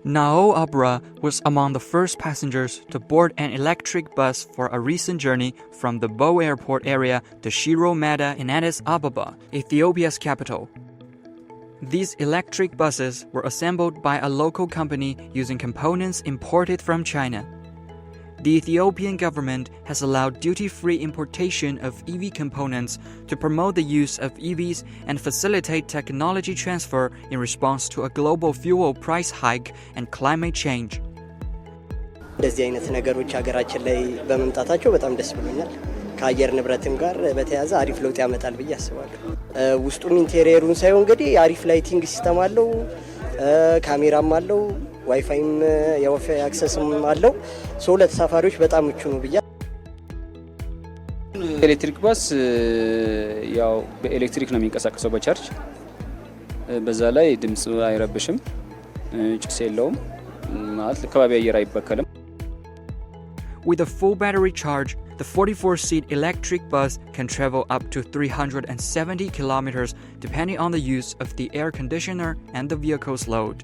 Nao Abra was among the first passengers to board an electric bus for a recent journey from the Bo airport area to Shiro Mada in Addis Ababa, Ethiopia's capital. These electric buses were assembled by a local company using components imported from China. The Ethiopian government has allowed duty-free importation of EV components to promote the use of EVs and facilitate technology transfer in response to a global fuel price hike and climate change. እንደዚህ አይነት ነገሮች ሀገራችን ላይ በመምጣታቸው በጣም ደስ ብሎኛል። ከአየር ንብረትም ጋር በተያያዘ አሪፍ ለውጥ ያመጣል ብዬ አስባለሁ። ውስጡም ኢንቴሪየሩን ሳይሆን እንግዲህ አሪፍ ላይቲንግ ሲስተም አለው፣ ካሜራም አለው፣ ዋይፋይም የዋይፋይ አክሰስም አለው። ሶ ለተሳፋሪዎች በጣም ምቹ ነው ብዬ። ኤሌክትሪክ ባስ ያው በኤሌክትሪክ ነው የሚንቀሳቀሰው በቻርጅ። በዛ ላይ ድምጽ አይረብሽም፣ ጭስ የለውም፣ ማለት ከባቢ አየር አይበከልም። With a full battery charge, the 44-seat electric bus can travel up to 370 kilometers depending on the use of the air conditioner and the vehicle's load.